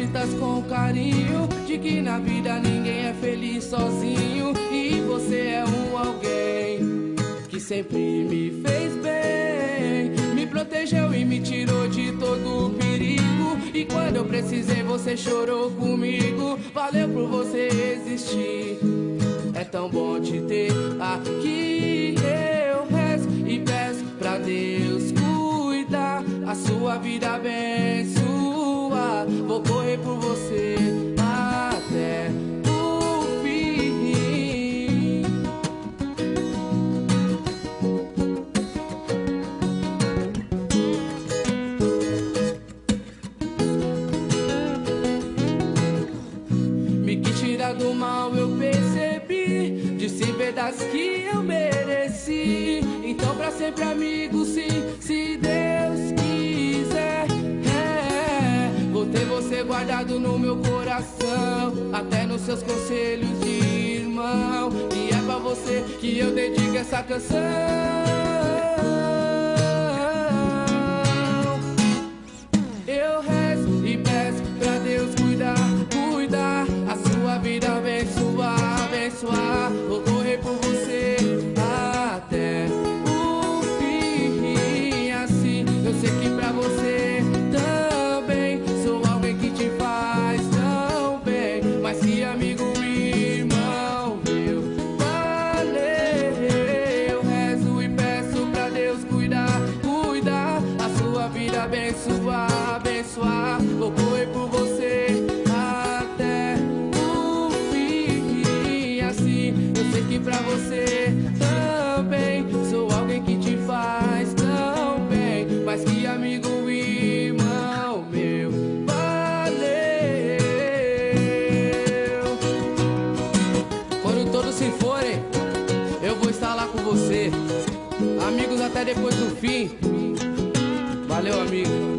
escritas com carinho, de que na vida ninguém é feliz sozinho. E você é um alguém que sempre me fez bem, me protegeu e me tirou de todo o perigo. E quando eu precisei você chorou comigo. Valeu por você existir, é tão bom te ter aqui. Eu rezo e peço pra Deus cuidar, a sua vida abençoar. Vou correr por você até o fim. Me quis tirar do mal, eu percebi, disse verdades que eu mereci. Então pra sempre amigo, sim, se Deus quiser. Vou ter você guardado no meu coração, até nos seus conselhos de irmão. E é pra você que eu dedico essa canção. Eu rezo e peço pra Deus cuidar, cuidar, a sua vida abençoar, abençoar. Vou correr por você até o fim. Assim eu sei que pra você também sou alguém que te faz tão bem. Mas que amigo, irmão meu, valeu. Eu rezo e peço pra Deus cuidar, cuidar, a sua vida abençoar, abençoar. Vou correr por você até o fim. Assim eu sei que pra você também sou alguém que te faz tão bem. Mas que amigo, irmão meu, valeu. Quando todos se forem, eu vou estar lá com você. Amigos até depois do fim. Valeu, amigo.